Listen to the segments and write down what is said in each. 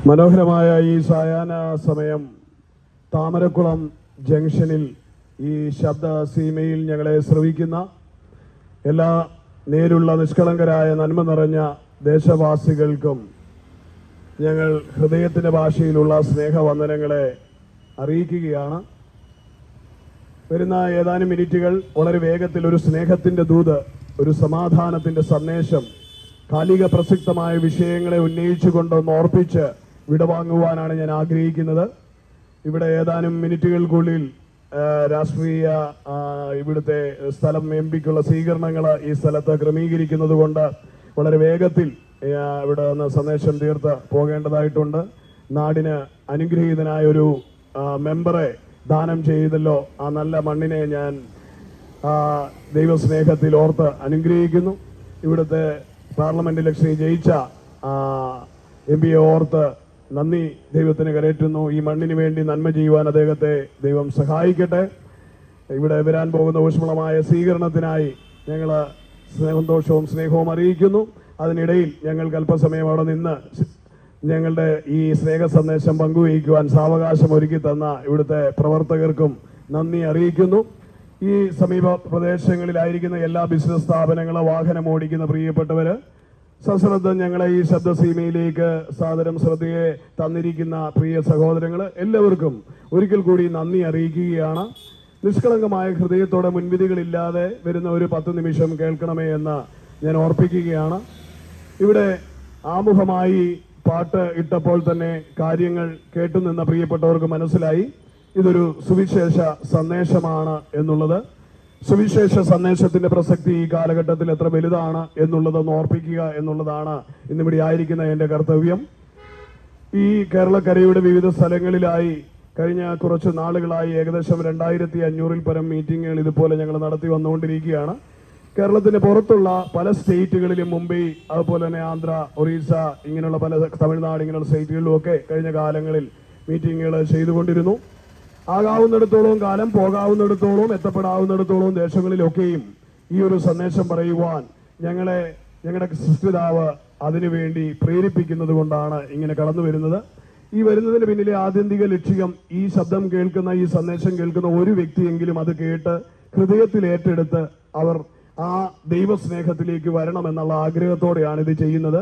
മനോഹരമായ ഈ സായാഹ്ന സമയം താമരക്കുളം ജംഗ്ഷനിൽ ഈ ശബ്ദ സീമയിൽ ഞങ്ങളെ ശ്രവിക്കുന്ന എല്ലാ നേരുള്ള നിഷ്കളങ്കരായ നന്മ നിറഞ്ഞ ദേശവാസികൾക്കും ഞങ്ങൾ ഹൃദയത്തിൻ്റെ ഭാഷയിലുള്ള സ്നേഹവന്ദനങ്ങളെ അറിയിക്കുകയാണ്. വരുന്ന ഏതാനും മിനിറ്റുകൾ വളരെ വേഗത്തിൽ ഒരു സ്നേഹത്തിൻ്റെ ദൂത്, ഒരു സമാധാനത്തിൻ്റെ സന്ദേശം, കാലിക പ്രസക്തമായ വിഷയങ്ങളെ ഉന്നയിച്ചുകൊണ്ടൊന്ന് ഓർപ്പിച്ച് വിടവാങ്ങുവാനാണ് ഞാൻ ആഗ്രഹിക്കുന്നത്. ഇവിടെ ഏതാനും മിനിറ്റുകൾക്കുള്ളിൽ രാഷ്ട്രീയ ഇവിടുത്തെ സ്ഥലം എംപിക്കുള്ള സ്വീകരണങ്ങൾ ഈ സ്ഥലത്ത് ക്രമീകരിക്കുന്നത് കൊണ്ട് വളരെ വേഗത്തിൽ ഇവിടെ നിന്ന് സന്ദേശം തീർത്ത് പോകേണ്ടതായിട്ടുണ്ട്. നാടിന് അനുഗ്രഹീതനായ ഒരു മെമ്പറെ ദാനം ചെയ്തല്ലോ, ആ നല്ല മണ്ണിനെ ഞാൻ ദൈവസ്നേഹത്തിൽ ഓർത്ത് അനുഗ്രഹിക്കുന്നു. ഇവിടുത്തെ പാർലമെന്റ് ഇലക്ഷനിൽ ജയിച്ച എംപിയെ ഓർത്ത് നന്ദി ദൈവത്തിന് കരേറ്റുന്നു. ഈ മണ്ണിന് വേണ്ടി നന്മ ചെയ്യുവാൻ അദ്ദേഹത്തെ ദൈവം സഹായിക്കട്ടെ. ഇവിടെ വരാൻ പോകുന്ന ഊഷ്മളമായ സ്വീകരണത്തിനായി ഞങ്ങൾ സന്തോഷവും സ്നേഹവും അറിയിക്കുന്നു. അതിനിടയിൽ ഞങ്ങൾക്ക് അല്പസമയം അവിടെ നിന്ന് ഞങ്ങളുടെ ഈ സ്നേഹ സന്ദേശം പങ്കുവയ്ക്കുവാൻ സാവകാശം ഒരുക്കി തന്ന ഇവിടുത്തെ പ്രവർത്തകർക്കും നന്ദി അറിയിക്കുന്നു. ഈ സമീപ പ്രദേശങ്ങളിലായിരിക്കുന്ന എല്ലാ ബിസിനസ് സ്ഥാപനങ്ങൾ, വാഹനം ഓടിക്കുന്ന പ്രിയപ്പെട്ടവര്, സശ്രദ്ധം ഞങ്ങളെ ഈ ശബ്ദസീമയിലേക്ക് സാദരം ശ്രദ്ധയെ തന്നിരിക്കുന്ന പ്രിയ സഹോദരങ്ങൾ എല്ലാവർക്കും ഒരിക്കൽ കൂടി നന്ദി അറിയിക്കുകയാണ്. നിഷ്കളങ്കമായ ഹൃദയത്തോടെ മുൻവിധികളില്ലാതെ വരുന്ന ഒരു 10 നിമിഷം കേൾക്കണമേ എന്ന് ഞാൻ ഓർപ്പിക്കുകയാണ്. ഇവിടെ ആമുഖമായി പാട്ട് ഇട്ടപ്പോൾ തന്നെ കാര്യങ്ങൾ കേട്ടുനിന്ന പ്രിയപ്പെട്ടവർക്ക് മനസ്സിലായി ഇതൊരു സുവിശേഷ സന്ദേശമാണ് എന്നുള്ളത്. സുവിശേഷ സന്ദേശത്തിന്റെ പ്രസക്തി ഈ കാലഘട്ടത്തിൽ എത്ര വലുതാണ് എന്നുള്ളതൊന്ന് ഓർപ്പിക്കുക എന്നുള്ളതാണ് ഇന്നിവിടെ ആയിരിക്കുന്ന എൻ്റെ കർത്തവ്യം. ഈ കേരളക്കരയുടെ വിവിധ സ്ഥലങ്ങളിലായി കഴിഞ്ഞ കുറച്ച് നാളുകളായി ഏകദേശം 2500-ൽ പരം മീറ്റിങ്ങുകൾ ഇതുപോലെ ഞങ്ങൾ നടത്തി വന്നുകൊണ്ടിരിക്കുകയാണ്. കേരളത്തിന് പുറത്തുള്ള പല സ്റ്റേറ്റുകളിലും, മുംബൈ, അതുപോലെ തന്നെ ആന്ധ്ര, ഒറീസ, ഇങ്ങനെയുള്ള പല തമിഴ്നാട്, ഇങ്ങനെയുള്ള സ്റ്റേറ്റുകളിലും ഒക്കെ കഴിഞ്ഞ കാലങ്ങളിൽ മീറ്റിങ്ങുകൾ ചെയ്തുകൊണ്ടിരുന്നു. ആകാവുന്നിടത്തോളം കാലം, പോകാവുന്നിടത്തോളം, എത്തപ്പെടാവുന്നിടത്തോളം ദേശങ്ങളിലൊക്കെയും ഈ ഒരു സന്ദേശം പറയുവാൻ ഞങ്ങളുടെ സൃഷ്ടിതാവ് അതിനുവേണ്ടി പ്രേരിപ്പിക്കുന്നത് കൊണ്ടാണ് ഇങ്ങനെ കടന്നു വരുന്നത്. ഈ വരുന്നതിന് പിന്നിലെ ആത്യന്തിക ലക്ഷ്യം ഈ ശബ്ദം കേൾക്കുന്ന, ഈ സന്ദേശം കേൾക്കുന്ന ഒരു വ്യക്തിയെങ്കിലും അത് കേട്ട് ഹൃദയത്തിൽ ഏറ്റെടുത്ത് അവർ ആ ദൈവസ്നേഹത്തിലേക്ക് വരണമെന്നുള്ള ആഗ്രഹത്തോടെയാണ് ഇത് ചെയ്യുന്നത്.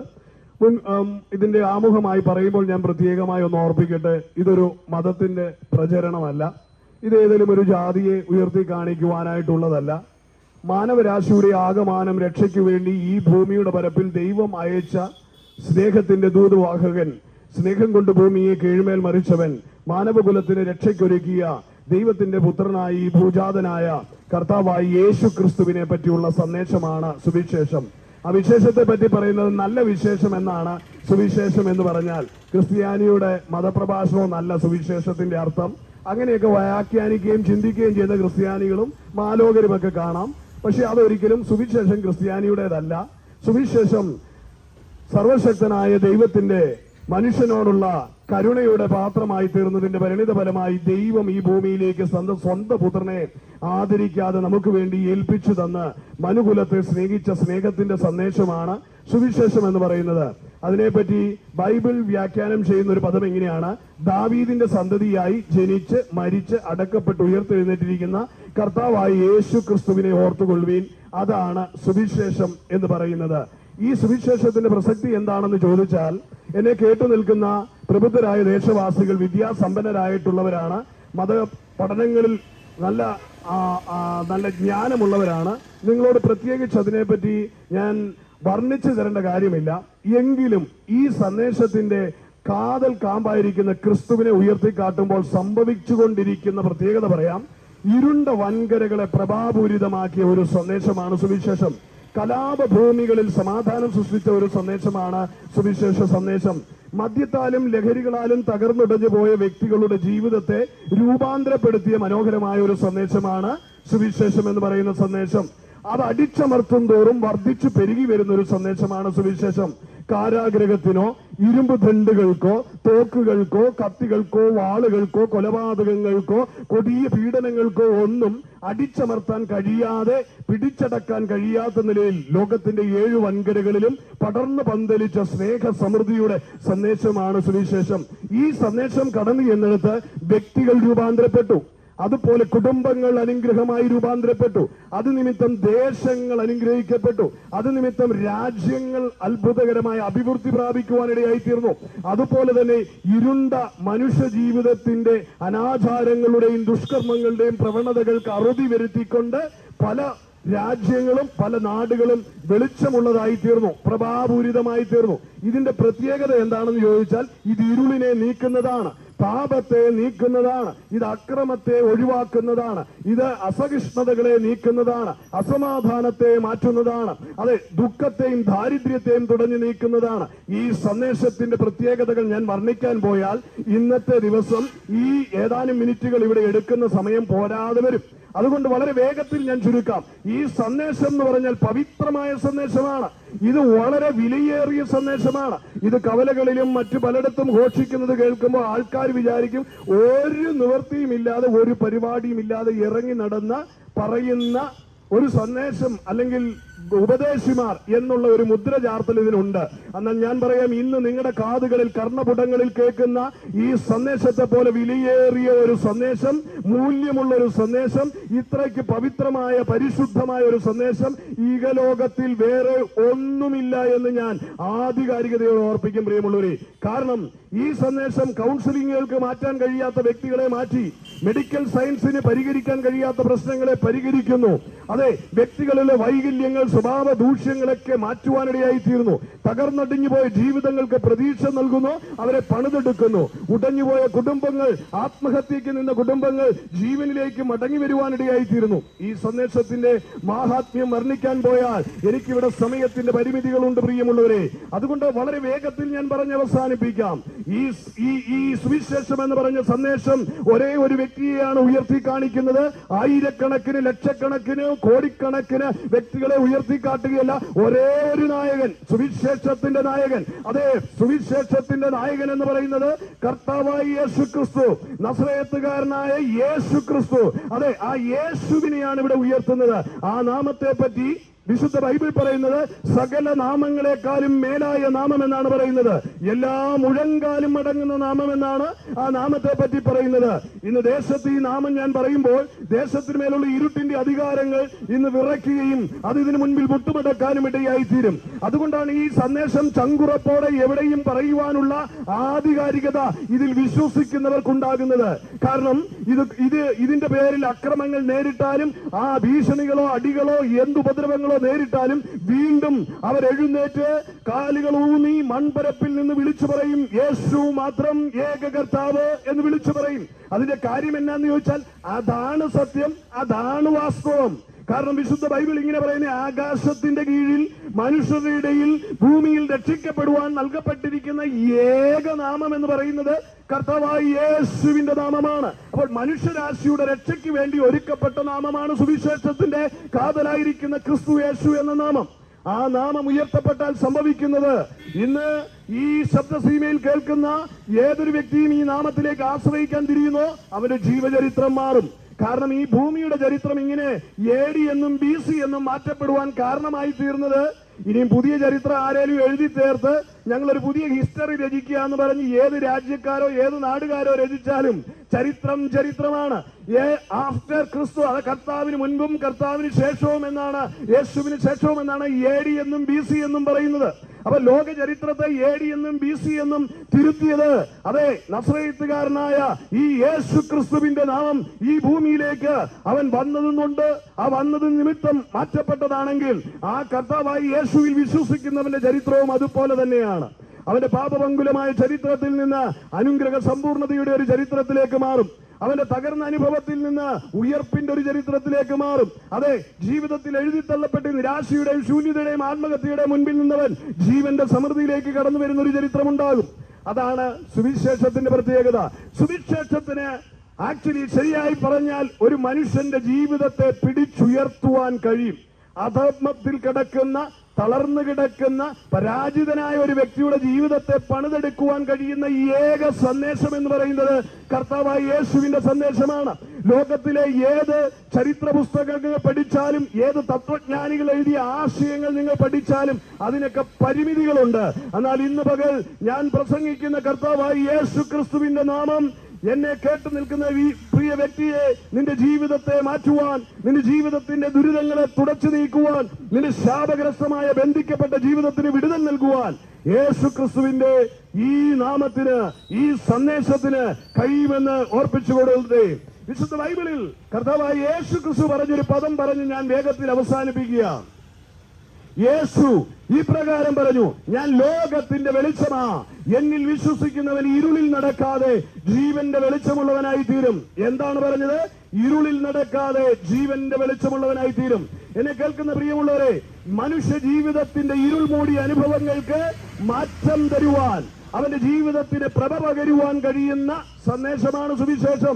ഇതിന്റെ ആമുഖമായി പറയുമ്പോൾ ഞാൻ പ്രത്യേകമായി ഒന്ന് ഓർപ്പിക്കട്ടെ, ഇതൊരു മതത്തിന്റെ പ്രചരണമല്ല. ഇതേതെങ്കിലും ഒരു ജാതിയെ ഉയർത്തി കാണിക്കുവാനായിട്ടുള്ളതല്ല. മാനവരാശിയുടെ ആകമാനം രക്ഷയ്ക്ക് വേണ്ടി ഈ ഭൂമിയുടെ പരപ്പിൽ ദൈവം അയച്ച സ്നേഹത്തിന്റെ ദൂതവാഹകൻ, സ്നേഹം കൊണ്ട് ഭൂമിയെ കീഴ്മേൽ മറിച്ചവൻ, മാനവകുലത്തിന് രക്ഷയ്ക്കൊരുക്കിയ ദൈവത്തിന്റെ പുത്രനായി ഈ ഭൂജാതനായ കർത്താവായി യേശു ക്രിസ്തുവിനെ പറ്റിയുള്ള സന്ദേശമാണ് സുവിശേഷം. ആ വിശേഷത്തെ പറ്റി പറയുന്നത് നല്ല വിശേഷം എന്നാണ്. സുവിശേഷം എന്ന് പറഞ്ഞാൽ ക്രിസ്ത്യാനിയുടെ മതപ്രഭാഷണവും നല്ല സുവിശേഷത്തിന്റെ അർത്ഥം. അങ്ങനെയൊക്കെ വ്യാഖ്യാനിക്കുകയും ചിന്തിക്കുകയും ചെയ്ത ക്രിസ്ത്യാനികളും മാലോകരുമൊക്കെ കാണാം. പക്ഷെ അതൊരിക്കലും സുവിശേഷം ക്രിസ്ത്യാനിയുടേതല്ല. സുവിശേഷം സർവശക്തനായ ദൈവത്തിന്റെ മനുഷ്യനോടുള്ള കരുണയുടെ പാത്രമായി തീർന്നതിന്റെ പരിണിത ഫലമായി ദൈവം ഈ ഭൂമിയിലേക്ക് സ്വന്തം പുത്രനെ ആദരിക്കാതെ നമുക്ക് വേണ്ടി ഏൽപ്പിച്ചു തന്ന് മനുകുലത്തെ സ്നേഹിച്ച സ്നേഹത്തിന്റെ സന്ദേശമാണ് സുവിശേഷം എന്ന് പറയുന്നത്. അതിനെപ്പറ്റി ബൈബിൾ വ്യാഖ്യാനം ചെയ്യുന്ന ഒരു പദം എങ്ങനെയാണ്? ദാവീദിന്റെ സന്തതിയായി ജനിച്ച് മരിച്ച് അടക്കപ്പെട്ട് ഉയർത്തെഴുന്നേറ്റിരിക്കുന്ന കർത്താവായി യേശു ക്രിസ്തുവിനെ ഓർത്തുകൊള്ളുവീൻ. അതാണ് സുവിശേഷം എന്ന് പറയുന്നത്. ഈ സുവിശേഷത്തിന്റെ പ്രസക്തി എന്താണെന്ന് ചോദിച്ചാൽ, എന്നെ കേട്ടു നിൽക്കുന്ന പ്രബുദ്ധരായ ദേശവാസികൾ വിദ്യാസമ്പന്നരായിട്ടുള്ളവരാണ്, മത പഠനങ്ങളിൽ നല്ല ജ്ഞാനമുള്ളവരാണ്. നിങ്ങളോട് പ്രത്യേകിച്ച് അതിനെപ്പറ്റി ഞാൻ വർണ്ണിച്ചു തരേണ്ട കാര്യമില്ല. എങ്കിലും ഈ സന്ദേശത്തിന്റെ കാതൽ കാമ്പായിരിക്കുന്ന ക്രിസ്തുവിനെ ഉയർത്തിക്കാട്ടുമ്പോൾ സംഭവിച്ചുകൊണ്ടിരിക്കുന്ന പ്രത്യേകത പറയാം. ഇരുണ്ട വൻകരകളെ പ്രഭാപൂരിതമാക്കിയ ഒരു സന്ദേശമാണ് സുവിശേഷം. കലാപഭൂമികളിൽ സമാധാനം സൃഷ്ടിച്ച ഒരു സന്ദേശമാണ് സുവിശേഷ സന്ദേശം. മദ്യത്താലും ലഹരികളാലും തകർന്നുടഞ്ഞു പോയ വ്യക്തികളുടെ ജീവിതത്തെ രൂപാന്തരപ്പെടുത്തിയ മനോഹരമായ ഒരു സന്ദേശമാണ് സുവിശേഷം എന്ന് പറയുന്ന സന്ദേശം. അത് അടിച്ചമർത്തും തോറും വർദ്ധിച്ചു പെരുകി വരുന്ന ഒരു സന്ദേശമാണ് സുവിശേഷം. കാരാഗ്രഹത്തിനോ ഇരുമ്പ് ദണ്ഡുകൾക്കോ തോക്കുകൾക്കോ കത്തികൾക്കോ വാളുകൾക്കോ കൊലപാതകങ്ങൾക്കോ കൊടിയ പീഡനങ്ങൾക്കോ ഒന്നും അടിച്ചമർത്താൻ കഴിയാതെ പിടിച്ചടക്കാൻ കഴിയാത്ത നിലയിൽ ലോകത്തിന്റെ 7 വൻകരകളിലും പടർന്നു പന്തലിച്ച സ്നേഹ സമൃദ്ധിയുടെ സന്ദേശമാണ് സുവിശേഷം. ഈ സന്ദേശം കടന്നു ചെന്നിടത്ത് വ്യക്തികൾ രൂപാന്തരപ്പെട്ടു, അതുപോലെ കുടുംബങ്ങൾ അനുഗ്രഹമായി രൂപാന്തരപ്പെട്ടു, അത് നിമിത്തം ദേശങ്ങൾ അനുഗ്രഹിക്കപ്പെട്ടു, അത് നിമിത്തം രാജ്യങ്ങൾ അത്ഭുതകരമായ അഭിവൃദ്ധി പ്രാപിക്കുവാനിടയായിത്തീർന്നു. അതുപോലെ തന്നെ ഇരുണ്ട മനുഷ്യ ജീവിതത്തിന്റെ അനാചാരങ്ങളുടെയും ദുഷ്കർമ്മങ്ങളുടെയും പ്രവണതകൾക്ക് അറുതി വരുത്തിക്കൊണ്ട് പല രാജ്യങ്ങളും പല നാടുകളും വെളിച്ചമുള്ളതായി തീർന്നു, പ്രഭാപൂരിതമായി തീർന്നു. ഇതിന്റെ പ്രത്യേകത എന്താണെന്ന് ചോദിച്ചാൽ ഇത് ഇരുളിനെ നീക്കുന്നതാണ്, പാപത്തെ നീക്കുന്നതാണ്, ഇത് അക്രമത്തെ ഒഴിവാക്കുന്നതാണ്, ഇത് അസഹിഷ്ണുതകളെ നീക്കുന്നതാണ്, അസമാധാനത്തെ മാറ്റുന്നതാണ്, അതെ ദുഃഖത്തെയും ദാരിദ്ര്യത്തെയും തുടഞ്ഞു നീക്കുന്നതാണ്. ഈ സന്ദേശത്തിന്റെ പ്രത്യേകതകൾ ഞാൻ വർണ്ണിക്കാൻ പോയാൽ ഇന്നത്തെ ദിവസം ഈ ഏതാനും മിനിറ്റുകൾ ഇവിടെ എടുക്കുന്ന സമയം പോരാതെ വരും. അതുകൊണ്ട് വളരെ വേഗത്തിൽ ഞാൻ ചുരുക്കാം. ഈ സന്ദേശം എന്ന് പറഞ്ഞാൽ പവിത്രമായ സന്ദേശമാണ്. ഇത് വളരെ വിലയേറിയ സന്ദേശമാണ്. ഇത് കവലകളിലും മറ്റു പലയിടത്തും ഘോഷിക്കുന്നത് കേൾക്കുമ്പോൾ ആൾക്കാർ വിചാരിക്കും ഒരു നിവൃത്തിയും ഇല്ലാതെ ഒരു പരിപാടിയും ഇല്ലാതെ ഇറങ്ങി നടന്ന പറയുന്ന ഒരു സന്ദേശം അല്ലെങ്കിൽ ഉപദേശിമാർ എന്നുള്ള ഒരു മുദ്ര ചാർത്തൽ ഇതിനുണ്ട്. എന്നാൽ ഞാൻ പറയാം, ഇന്ന് നിങ്ങളുടെ കാതുകളിൽ കർണപുടങ്ങളിൽ കേൾക്കുന്ന ഈ സന്ദേശത്തെ പോലെ വിലയേറിയ ഒരു സന്ദേശം, മൂല്യമുള്ള ഒരു സന്ദേശം, ഇത്രയ്ക്ക് പവിത്രമായ പരിശുദ്ധമായ ഒരു സന്ദേശം ഈകലോകത്തിൽ വേറെ ഒന്നുമില്ല എന്ന് ഞാൻ ആധികാരികതയോട് ഓർപ്പിക്കും പ്രിയമുള്ളവരെ. കാരണം ഈ സന്ദേശം കൗൺസിലിങ്ങുകൾക്ക് മാറ്റാൻ കഴിയാത്ത വ്യക്തികളെ മാറ്റി, മെഡിക്കൽ സയൻസിന് പരിഹരിക്കാൻ കഴിയാത്ത പ്രശ്നങ്ങളെ പരിഹരിക്കുന്നു. അതെ, വ്യക്തികളിലെ വൈകല്യങ്ങൾ സ്വഭാവ ദൂഷ്യങ്ങളൊക്കെ മാറ്റുവാനിടയായിത്തീരുന്നു. തകർന്നടിഞ്ഞുപോയ ജീവിതങ്ങൾക്ക് പ്രതീക്ഷ നൽകുന്നു, അവരെ പണിതെടുക്കുന്നു. ഉടഞ്ഞുപോയ കുടുംബങ്ങൾ, ആത്മഹത്യക്ക് നിന്ന കുടുംബങ്ങൾ ജീവനിലേക്ക് മടങ്ങി വരുവാനിടയായിത്തീരുന്നു. ഈ സന്ദേശത്തിന്റെ മാഹാത്മ്യം വർണ്ണിക്കാൻ പോയാൽ എനിക്കിവിടെ സമയത്തിന്റെ പരിമിതികളുണ്ട് പ്രിയമുള്ളവരെ. അതുകൊണ്ട് വളരെ വേഗത്തിൽ ഞാൻ പറഞ്ഞ് അവസാനിപ്പിക്കാം. ഈ സുവിശേഷം എന്ന് പറഞ്ഞ സന്ദേശം ഒരേ ഒരു വ്യക്തിയെയാണ് ഉയർത്തി കാണിക്കുന്നത്. ആയിരക്കണക്കിന്, ലക്ഷക്കണക്കിന്, കോടിക്കണക്കിന് വ്യക്തികളെ ഉയർത്തി കാട്ടുകയല്ല. ഒരേ ഒരു നായകൻ, സുവിശേഷത്തിന്റെ നായകൻ. അതെ, സുവിശേഷത്തിന്റെ നായകൻ എന്ന് പറയുന്നത് കർത്താവായ യേശു ക്രിസ്തു, നസറേത്തുകാരനായ യേശു ക്രിസ്തു. അതെ, ആ യേശുവിനെയാണ് ഇവിടെ ഉയർത്തുന്നത്. ആ നാമത്തെ പറ്റി വിശുദ്ധ ബൈബിൾ പറയുന്നത് സകല നാമങ്ങളെക്കാളും മേലായ നാമം എന്നാണ് പറയുന്നത്. എല്ലാ മുഴങ്കാലും അടങ്ങുന്ന നാമം എന്നാണ് ആ നാമത്തെ പറ്റി പറയുന്നത്. ഇന്ന് ദേശത്ത് ഈ നാമം ഞാൻ പറയുമ്പോൾ ദേശത്തിന് മേലുള്ള ഇരുട്ടിന്റെ അധികാരങ്ങൾ ഇന്ന് വിറയ്ക്കുകയും അത് ഇതിനു മുൻപിൽ മുട്ടുമടക്കാനും ഇടയായിത്തീരും. അതുകൊണ്ടാണ് ഈ സന്ദേശം ചങ്കുറപ്പോടെ എവിടെയും പറയുവാനുള്ള ആധികാരികത ഇതിൽ വിശ്വസിക്കുന്നവർക്കുണ്ടാകുന്നത്. കാരണം ഇതിന്റെ പേരിൽ അക്രമങ്ങൾ നേരിട്ടാലും, ആ ഭീഷണികളോ അടികളോ എന്തുപദ്രവങ്ങളോ നേരിട്ടാലും വീണ്ടും അവർ എഴുന്നേറ്റ് കാലുകൾ ഊന്നി മൺപരപ്പിൽ നിന്ന് വിളിച്ചു പറയും, യേശു മാത്രം ഏക കർത്താവ് എന്ന് വിളിച്ചു പറയും. അതിന്റെ കാര്യം എന്നാന്ന് ചോദിച്ചാൽ അതാണ് സത്യം, അതാണ് വാസ്തവം. കാരണം വിശുദ്ധ ബൈബിൾ ഇങ്ങനെ പറയുന്ന, ആകാശത്തിന്റെ കീഴിൽ മനുഷ്യരുടെ ഇടയിൽ ഭൂമിയിൽ രക്ഷിക്കപ്പെടുവാൻ നൽകപ്പെട്ടിരിക്കുന്ന ഏക നാമം എന്ന് പറയുന്നത് കർത്താവായ യേശുവിന്റെ നാമമാണ്. അപ്പോൾ മനുഷ്യരാശിയുടെ രക്ഷയ്ക്ക് വേണ്ടി ഒരുക്കപ്പെട്ട നാമമാണ് സുവിശേഷത്തിന്റെ കാതലായിരിക്കുന്ന ക്രിസ്തു യേശു എന്ന നാമം. ആ നാമം ഉയർത്തപ്പെട്ടാൽ സംഭവിക്കുന്നത്, ഇന്ന് ഈ ശബ്ദസീമയിൽ കേൾക്കുന്ന ഏതൊരു വ്യക്തിയും ഈ നാമത്തിലേക്ക് ആശ്രയിക്കാൻ തിരിയുന്നോ അവന്റെ ജീവചരിത്രം മാറും. കാരണം ഈ ഭൂമിയുടെ ചരിത്രം ഇങ്ങനെ AD എന്നും BC എന്നും മാറ്റപ്പെടുവാൻ കാരണമായി തീർന്നത്, ഇനിയും പുതിയ ചരിത്രം ആരേലും എഴുതി ചേർത്ത് ഞങ്ങളൊരു പുതിയ ഹിസ്റ്ററി രചിക്കുക എന്ന് പറഞ്ഞ് ഏത് രാജ്യക്കാരോ ഏത് നാടുകാരോ രചിച്ചാലും ചരിത്രമാണ്. ആഫ്റ്റർ ക്രിസ്തു, അത് കർത്താവിന് മുൻപും കർത്താവിന് ശേഷവും എന്നാണ്, യേശുവിന് ശേഷവും എന്നാണ് AD എന്നും BC എന്നും പറയുന്നത്. അപ്പൊ ലോക ചരിത്രത്തെ AD എന്നും BC എന്നും തിരുത്തിയത്, അതെ, നസറേത്തുകാരനായ ഈ യേശു ക്രിസ്തുവിന്റെ നാമം ഈ ഭൂമിയിലേക്ക് അവൻ വന്നതുകൊണ്ട്, ആ വന്നത് നിമിത്തം മാറ്റപ്പെട്ടതാണെങ്കിൽ ആ കർത്താവായി യേശുവിൽ വിശ്വസിക്കുന്നവന്റെ ചരിത്രവും അതുപോലെ തന്നെയാണ്. അവന്റെ പാപപങ്കുലമായ ചരിത്രത്തിൽ നിന്ന് അനുഗ്രഹ സമ്പൂർണതയുടെ ഒരു ചരിത്രത്തിലേക്ക് മാറും. അവന്റെ തകർന്ന അനുഭവത്തിൽ നിന്ന് ഉയർപ്പിന്റെ ഒരു ചരിത്രത്തിലേക്ക് മാറും. അതെ, ജീവിതത്തിൽ എഴുതിത്തള്ളപ്പെട്ട് നിരാശയുടെയും ശൂന്യതയുടെയും ആത്മഹത്യയുടെയും മുൻപിൽ നിന്നവൻ ജീവന്റെ സമൃദ്ധിയിലേക്ക് കടന്നു വരുന്ന ഒരു ചരിത്രമുണ്ടാകും. അതാണ് സുവിശേഷത്തിന്റെ പ്രത്യേകത. സുവിശേഷത്തിന് ആക്ച്വലി ശരിയായി പറഞ്ഞാൽ ഒരു മനുഷ്യന്റെ ജീവിതത്തെ പിടിച്ചുയർത്തുവാൻ കഴിയും. അധർമ്മത്തിൽ കിടക്കുന്ന, തളർന്നു കിടക്കുന്ന, പരാജിതനായ ഒരു വ്യക്തിയുടെ ജീവിതത്തെ പണിതെടുക്കുവാൻ കഴിയുന്ന ഈ ഏക സന്ദേശം എന്ന് പറയുന്നത് കർത്താവായ യേശുവിന്റെ സന്ദേശമാണ്. ലോകത്തിലെ ഏത് ചരിത്ര പുസ്തകങ്ങൾ പഠിച്ചാലും, ഏത് തത്വജ്ഞാനികൾ എഴുതിയ ആശയങ്ങൾ നിങ്ങൾ പഠിച്ചാലും അതിനൊക്കെ പരിമിതികളുണ്ട്. എന്നാൽ ഇന്ന് പകൽ ഞാൻ പ്രസംഗിക്കുന്ന കർത്താവായ യേശു ക്രിസ്തുവിന്റെ നാമം എന്നെ കേട്ടു നിൽക്കുന്ന ഈ പ്രിയ വ്യക്തിയെ, നിന്റെ ജീവിതത്തെ മാറ്റുവാൻ, നിന്റെ ജീവിതത്തിന്റെ ദുരിതങ്ങളെ തുടച്ചു നീക്കുവാൻ, നിന്റെ ശാപഗ്രസ്തമായ ബന്ധിക്കപ്പെട്ട ജീവിതത്തിന് വിടുതൽ നൽകുവാൻ യേശു ക്രിസ്തുവിന്റെ ഈ നാമത്തിന്, ഈ സന്ദേശത്തിന് കഴിയുമെന്ന് ഓർപ്പിച്ചുകൊടുത്തേ. വിശുദ്ധ ബൈബിളിൽ കർത്താവായ യേശു ക്രിസ്തു പറഞ്ഞൊരു പദം പറഞ്ഞ് ഞാൻ വേഗത്തിൽ അവസാനിപ്പിക്കുക. യേശു ഈ പ്രകാരം പറഞ്ഞു, ഞാൻ ലോകത്തിന്റെ വെളിച്ചമാ, എന്നിൽ വിശ്വസിക്കുന്നവൻ ഇരുളിൽ നടക്കാതെ ജീവന്റെ വെളിച്ചമുള്ളവനായി തീരും. എന്താണ് പറഞ്ഞത്? ഇരുളിൽ നടക്കാതെ ജീവന്റെ വെളിച്ചമുള്ളവനായി തീരും. എന്നെ കേൾക്കുന്ന പ്രിയമുള്ളവരെ, മനുഷ്യ ജീവിതത്തിന്റെ ഇരുൾ മൂടിയ അനുഭവങ്ങൾക്ക് മാറ്റം തരുവാൻ, അവന്റെ ജീവിതത്തിന് പ്രഭ പകരുവാൻ കഴിയുന്ന സന്ദേശമാണ് സുവിശേഷം.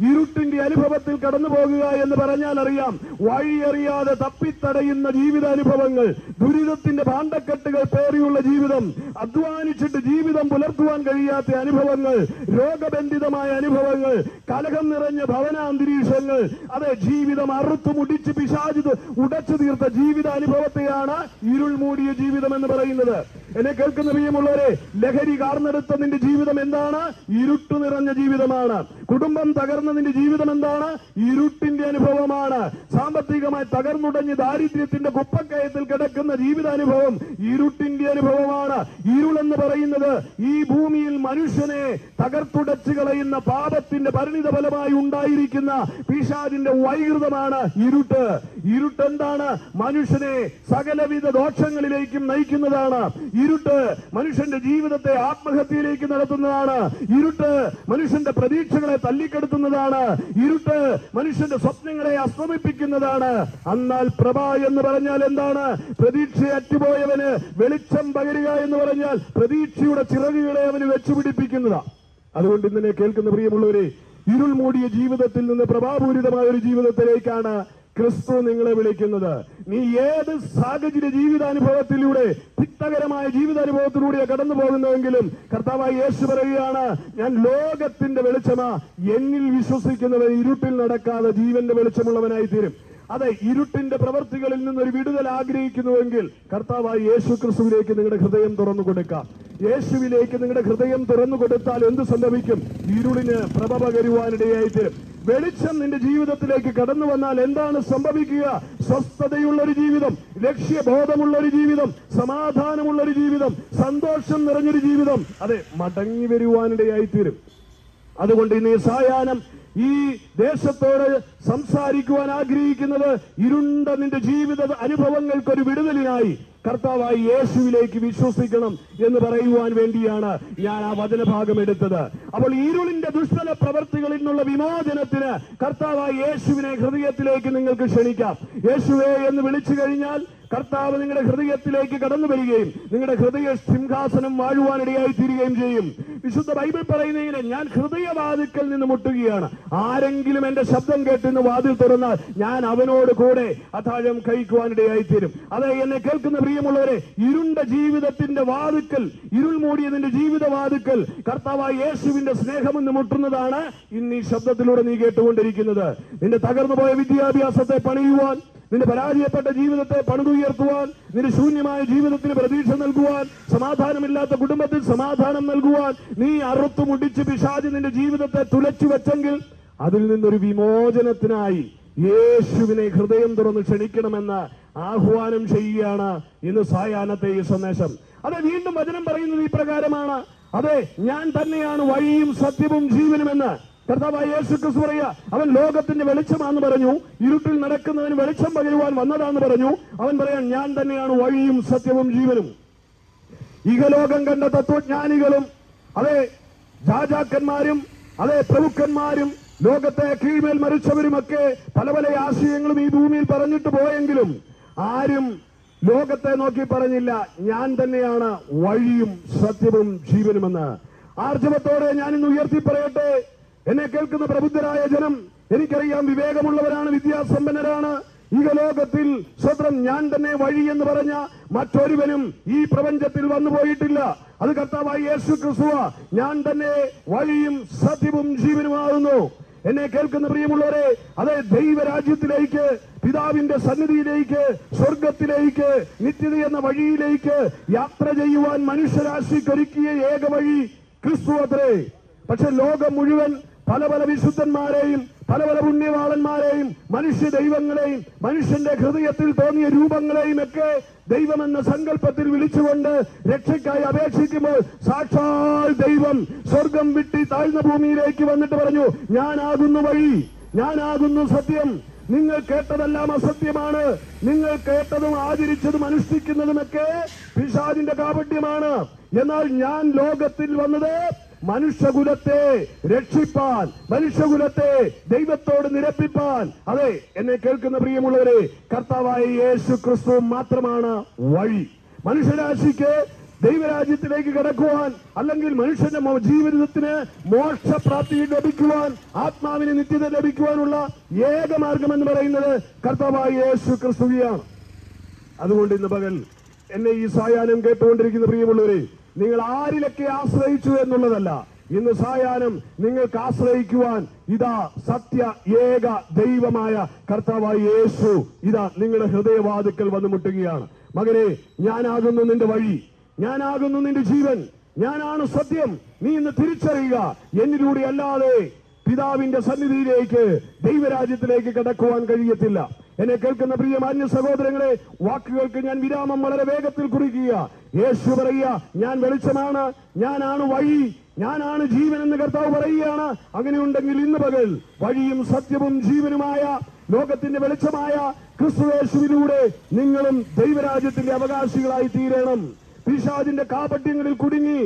ഇരുട്ടിന്റെ അനുഭവത്തിൽ കടന്നു പോകുക എന്ന് പറഞ്ഞാൽ അറിയാം, വഴിയറിയാതെ തപ്പിത്തടയുന്ന ജീവിതാനുഭവങ്ങൾ, ദുരിതത്തിന്റെ ഭാണ്ഡക്കെട്ടുകൾ പേറിയുള്ള ജീവിതം, അധ്വാനിച്ചിട്ട് ജീവിതം പുലർത്തുവാൻ കഴിയാത്ത അനുഭവങ്ങൾ, രോഗബന്ധിതമായ അനുഭവങ്ങൾ, കലഹം നിറഞ്ഞ ഭവനാന്തരീക്ഷങ്ങൾ, അതെ, ജീവിതം അറുത്തു മുടിച്ച് പിശാച് ഉടച്ചു തീർത്ത ജീവിതാനുഭവത്തെയാണ് ഇരുൾ മൂടിയ ജീവിതം എന്ന് പറയുന്നത്. എന്നെ കേൾക്കുന്ന പ്രിയമുള്ളവരെ, ലഹരി കാർന്നെടുത്ത നിന്റെ ജീവിതം എന്താണ്? ഇരുട്ടു നിറഞ്ഞ ജീവിതമാണ്. കുടുംബം തകർന്ന നിന്റെ ജീവിതം എന്താണ്? ഇരുട്ടിന്റെ അനുഭവമാണ്. സാമ്പത്തികമായി തകർന്നുടഞ്ഞ് ദാരിദ്ര്യത്തിന്റെ കുപ്പക്കയത്തിൽ കിടക്കുന്ന ജീവിതാനുഭവം ഇരുട്ടിന്റെ അനുഭവമാണ്. ഇരുളെന്ന് പറയുന്നത് ഈ ഭൂമിയിൽ മനുഷ്യനെ തകർത്തുടച്ചു കളയുന്ന പാപത്തിന്റെ പരിണിത ഫലമായി ഉണ്ടായിരിക്കുന്ന പിശാചിന്റെ വൈകൃതമാണ് ഇരുട്ട്. ഇരുട്ട് എന്താണ്? മനുഷ്യനെ സകലവിധ ദോഷങ്ങളിലേക്കും നയിക്കുന്നതാണ്. ഇരുട്ട് മനുഷ്യന്റെ ജീവിതത്തെ ആത്മഹത്യയിലേക്ക് നടത്തുന്നതാണ്. ഇരുട്ട് മനുഷ്യന്റെ പ്രതീക്ഷകളെ തല്ലിക്കെടുത്തുന്നതാണ്. ഇരുട്ട് മനുഷ്യന്റെ സ്വപ്നങ്ങളെ അസ്തമിപ്പിക്കുന്നതാണ്. എന്നാൽ പ്രഭ എന്ന് പറഞ്ഞാൽ എന്താണ്? പ്രതീക്ഷ അറ്റുപോയവന് വെളിച്ചം പകരുക എന്ന് പറഞ്ഞാൽ പ്രതീക്ഷയുടെ ചിറകുകളെ അവന് വെച്ചുപിടിപ്പിക്കുന്നതാണ്. അതുകൊണ്ട് ഇന്നലെ കേൾക്കുന്ന പ്രിയമുള്ളവരെ, ഇരുൾ മൂടിയ ജീവിതത്തിൽ നിന്ന് പ്രഭാപൂരിതമായ ഒരു ജീവിതത്തിലേക്കാണ് ക്രിസ്തു നിങ്ങളെ വിളിക്കുന്നത്. നീ ഏത് സാഹചര്യ ജീവിതാനുഭവത്തിലൂടെ, തിക്തകരമായ ജീവിതാനുഭവത്തിലൂടെ കടന്നു പോകുന്നതെങ്കിലും കർത്താവായ യേശു പറയുകയാണ്, ഞാൻ ലോകത്തിന്റെ വെളിച്ചമാ, എന്നിൽ വിശ്വസിക്കുന്നവർ ഇരുട്ടിൽ നടക്കാതെ ജീവന്റെ വെളിച്ചമുള്ളവനായി തീരും. അതെ, ഇരുട്ടിന്റെ പ്രവർത്തികളിൽ നിന്നൊരു വിടുതൽ ആഗ്രഹിക്കുന്നുവെങ്കിൽ കർത്താവായ യേശു ക്രിസ്തുവിലേക്ക് നിങ്ങളുടെ ഹൃദയം തുറന്നു കൊടുക്കാം. യേശുവിലേക്ക് നിങ്ങളുടെ ഹൃദയം തുറന്നു കൊടുത്താൽ എന്ത് സംഭവിക്കും? ഇരുളിന് പ്രഭ പകരുവാനിടയായിട്ട് വെളിച്ചം നിന്റെ ജീവിതത്തിലേക്ക് കടന്നു വന്നാൽ എന്താണ് സംഭവിക്കുക? സ്വസ്ഥതയുള്ള ഒരു ജീവിതം, ലക്ഷ്യബോധമുള്ള ഒരു ജീവിതം, സമാധാനമുള്ള ഒരു ജീവിതം, സന്തോഷം നിറഞ്ഞൊരു ജീവിതം, അതെ, മടങ്ങി വരുവാനിടയായിത്തീരും. അതുകൊണ്ട് ഇന്ന് സായാഹ്നം ഈ ദേശത്തോട് സംസാരിക്കുവാൻ ആഗ്രഹിക്കുന്നത് ഇരുണ്ട നിന്റെ ജീവിത അനുഭവങ്ങൾക്കൊരു വിടുതലിനായി കർത്താവായി യേശുവിലേക്ക് വിശ്വസിക്കണം എന്ന് പറയുവാൻ വേണ്ടിയാണ് ഞാൻ ആ വചനഭാഗം എടുത്തത്. അപ്പോൾ ഇരുളിന്റെ ദുഷ്ഫല പ്രവർത്തികളിൽ നിന്നുള്ള വിമോചനത്തിന് കർത്താവായി യേശുവിനെ ഹൃദയത്തിലേക്ക് നിങ്ങൾക്ക് ക്ഷണിക്കാം. യേശുവേ എന്ന് വിളിച്ചു കഴിഞ്ഞാൽ കർത്താവ് നിങ്ങളുടെ ഹൃദയത്തിലേക്ക് കടന്നു വരികയും നിങ്ങളുടെ ഹൃദയ സിംഹാസനം വാഴുവാനിടയായി തീരുകയും ചെയ്യും. വിശുദ്ധ ബൈബിൾ പറയുന്നതിന്, ഞാൻ ഹൃദയവാതിൽക്കൽ നിന്ന് മുട്ടുകയാണ്, ആരെങ്കിലും എന്റെ ശബ്ദം കേട്ടിന്ന് വാതിൽ തുറന്നാൽ ഞാൻ അവനോട് കൂടെ അത്താഴം കഴിക്കുവാനിടയായി തീരും. അതെ, എന്നെ കേൾക്കുന്ന പ്രിയമുള്ളവരെ, ഇരുണ്ട ജീവിതത്തിന്റെ വാതിൽക്കൽ, ഇരുൾ മൂടിയതിന്റെ ജീവിത വാതിൽക്കൽ കർത്താവായ യേശുവിന്റെ സ്നേഹമെന്ന് മുട്ടുന്നതാണ് ഇന്ന് ഈ ശബ്ദത്തിലൂടെ നീ കേട്ടുകൊണ്ടിരിക്കുന്നത്. നിന്റെ തകർന്നുപോയ വിദ്യാഭ്യാസത്തെ പണിയുവാൻ, നിന്റെ പരാജയപ്പെട്ട ജീവിതത്തെ പണിതുയർത്തുവാൻ, നിന്റെ ശൂന്യമായ ജീവിതത്തിന് പ്രതീക്ഷ നൽകുവാൻ, സമാധാനമില്ലാത്ത കുടുംബത്തിൽ സമാധാനം നൽകുവാൻ നീ അറുത്തു മുടിച്ച് പിശാച് നിന്റെ ജീവിതത്തെ തുലച്ചു വെച്ചെങ്കിൽ അതിൽ നിന്നൊരു വിമോചനത്തിനായി യേശുവിനെ ഹൃദയം തുറന്ന് ക്ഷണിക്കണമെന്ന് ആഹ്വാനം ചെയ്യുകയാണ് ഇന്ന് സായാഹ്നത്തെ ഈ സന്ദേശം. അതെ, വീണ്ടും വചനം പറയുന്നത് ഇപ്രകാരമാണ്, അതെ, ഞാൻ തന്നെയാണ് വഴിയും സത്യവും ജീവനുമെന്ന് കർത്താവായ യേശു ക്രിസ്തു പറയുക. അവൻ ലോകത്തിന്റെ വെളിച്ചമാണെന്ന് പറഞ്ഞു, ഇരുട്ടിൽ നടക്കുന്നവന് വെളിച്ചം പകരുവാൻ വന്നതാന്ന് പറഞ്ഞു. അവൻ പറയാൻ, ഞാൻ തന്നെയാണ് വഴിയും സത്യവും ജീവനും. ഇഹലോകം കണ്ട തത്വജ്ഞാനികളും, അതെ, രാജാക്കന്മാരും, അതെ, പ്രഭുക്കന്മാരും, ലോകത്തെ കീഴ്മേൽ മരിച്ചവരുമൊക്കെ പല പല ആശയങ്ങളും ഈ ഭൂമിയിൽ പറഞ്ഞിട്ട് പോയെങ്കിലും ആരും ലോകത്തെ നോക്കി പറഞ്ഞില്ല, ഞാൻ തന്നെയാണ് വഴിയും സത്യവും ജീവനുമെന്ന്. ആർജവത്തോടെ ഞാനിന്ന് ഉയർത്തി പറയട്ടെ, എന്നെ കേൾക്കുന്ന പ്രബുദ്ധരായ ജനം, എനിക്കറിയാം വിവേകമുള്ളവരാണ്, വിദ്യാസമ്പന്നരാണ്, ലോകത്തിൽ സ്വതന്ത്രം ഞാൻ തന്നെ വഴി എന്ന് പറഞ്ഞ മറ്റൊരുവനും ഈ പ്രപഞ്ചത്തിൽ വന്നു പോയിട്ടില്ല. അത് കർത്താവായ യേശു ക്രിസ്തുവ. ഞാൻ തന്നെ വഴിയും സത്യവും ജീവനുമാകുന്നു. എന്നെ കേൾക്കുന്ന പ്രിയമുള്ളവരെ, അതേ ദൈവരാജ്യത്തിലേക്ക്, പിതാവിന്റെ സന്നിധിയിലേക്ക്, സ്വർഗത്തിലേക്ക്, നിത്യത എന്ന വഴിയിലേക്ക് യാത്ര ചെയ്യുവാൻ മനുഷ്യരാശിക്കൊരുക്കിയ ഏക വഴി ക്രിസ്തു അത്രേ. പക്ഷെ ലോകം മുഴുവൻ പല പല വിശുദ്ധന്മാരെയും പല പല പുണ്യവാളന്മാരെയും മനുഷ്യ ദൈവങ്ങളെയും മനുഷ്യന്റെ ഹൃദയത്തിൽ തോന്നിയ രൂപങ്ങളെയും ഒക്കെ ദൈവമെന്ന സങ്കല്പത്തിൽ വിളിച്ചുകൊണ്ട് രക്ഷയ്ക്കായി അപേക്ഷിക്കുമ്പോൾ സാക്ഷാൽ ദൈവം സ്വർഗം വിട്ടി താഴ്ന്ന ഭൂമിയിലേക്ക് വന്നിട്ട് പറഞ്ഞു, ഞാനാകുന്നു വഴി, ഞാനാകുന്നു സത്യം. നിങ്ങൾ കേട്ടതെല്ലാം അസത്യമാണ്. നിങ്ങൾ കേട്ടതും ആചരിച്ചതും അനുഷ്ഠിക്കുന്നതുമൊക്കെ പിശാചിന്റെ കാപട്യമാണ്. എന്നാൽ ഞാൻ ലോകത്തിൽ വന്നത് മനുഷ്യകുലത്തെ രക്ഷിപ്പാൻ, മനുഷ്യകുലത്തെ ദൈവത്തോട് നിരപ്പിപ്പാൻ. അതെ, എന്നെ കേൾക്കുന്ന പ്രിയമുള്ളവരെ, കർത്താവായ യേശു ക്രിസ്തു മാത്രമാണ് വഴി. മനുഷ്യരാശിക്ക് ദൈവരാജ്യത്തിലേക്ക് കടക്കുവാൻ, അല്ലെങ്കിൽ മനുഷ്യന്റെ ജീവിതത്തിന് മോക്ഷപ്രാപ്തി ലഭിക്കുവാൻ, ആത്മാവിന് നിത്യത ലഭിക്കുവാനുള്ള ഏക മാർഗം എന്ന് പറയുന്നത് കർത്താവായ യേശു ക്രിസ്തുവിയാണ്. അതുകൊണ്ട് ഇന്ന് പകൽ എന്നെ ഈ സായാഹ്നം കേട്ടുകൊണ്ടിരിക്കുന്ന പ്രിയമുള്ളവരെ, നിങ്ങൾ ആരിലൊക്കെ ആശ്രയിച്ചു എന്നുള്ളതല്ല, ഇന്ന് സായാഹ്നം നിങ്ങൾക്ക് ആശ്രയിക്കുവാൻ ഇതാ സത്യ ഏക ദൈവമായ കർത്താവായ യേശു ഇതാ നിങ്ങളുടെ ഹൃദയവാതിക്കൽ വന്നു മുട്ടുകയാണ്. മകനെ, ഞാനാകുന്നു നിന്റെ വഴി, ഞാനാകുന്നു നിന്റെ ജീവൻ, ഞാനാണ് സത്യം. നീ ഇന്ന് തിരിച്ചറിയുക, എന്നിലൂടെ അല്ലാതെ പിതാവിന്റെ സന്നിധിയിലേക്ക്, ദൈവരാജ്യത്തിലേക്ക് കടക്കുവാൻ കഴിയത്തില്ല. എന്നെ കേൾക്കുന്ന പ്രിയ മാന്യ സഹോദരങ്ങളെ, വാക്കുകൾക്ക് ഞാൻ വിരാമം വളരെ വേഗത്തിൽ കുറിക്കുക. യേശു പറയുക, ഞാൻ വെളിച്ചമാണ്, ഞാനാണ് വഴി, ഞാനാണ് ജീവൻ എന്ന് കർത്താവ് പറയുകയാണ്. അങ്ങനെയുണ്ടെങ്കിൽ ഇന്ന് പകൽ വഴിയും സത്യവും ജീവനുമായ ലോകത്തിന്റെ വെളിച്ചമായ ക്രിസ്തുയേശുവിലൂടെ നിങ്ങളും ദൈവരാജ്യത്തിന്റെ അവകാശികളായി തീരണം. പിശാചിന്റെ കാപട്യങ്ങളിൽ കുടുങ്ങി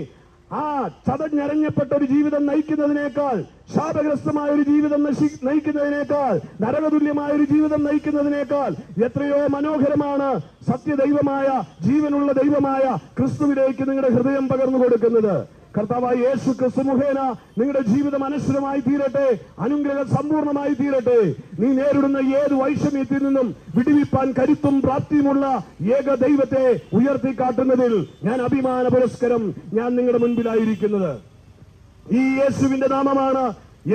ചതഞ്ഞരഞ്ഞപ്പെട്ട ഒരു ജീവിതം നയിക്കുന്നതിനേക്കാൾ, ശാപഗ്രസ്തമായ ഒരു ജീവിതം നയിക്കുന്നതിനേക്കാൾ, നരകതുല്യമായ ഒരു ജീവിതം നയിക്കുന്നതിനേക്കാൾ എത്രയോ മനോഹരമാണ് സത്യദൈവമായ, ജീവനുള്ള ദൈവമായ ക്രിസ്തുവിലേക്ക് നിങ്ങളുടെ ഹൃദയം പകർന്നു കൊടുക്കുന്നത്. കർത്താവായ യേശു ക്രിസ്തു മുഖേന നിങ്ങളുടെ ജീവിതം അനശ്വരമായി തീരട്ടെ, അനുഗ്രഹം സമ്പൂർണമായി തീരട്ടെ. നീ നേരിടുന്ന ഏത് വൈഷമ്യത്തിൽ നിന്നും വിടുവിപ്പാൻ കരുത്തും പ്രാപ്തിയുമുള്ള ഏക ദൈവത്തെ ഉയർത്തിക്കാട്ടുന്നതിൽ ഞാൻ അഭിമാന പുരസ്കരം ഞാൻ നിങ്ങളുടെ മുൻപിലായിരിക്കുന്നത്. ഈ യേശുവിന്റെ നാമമാണ്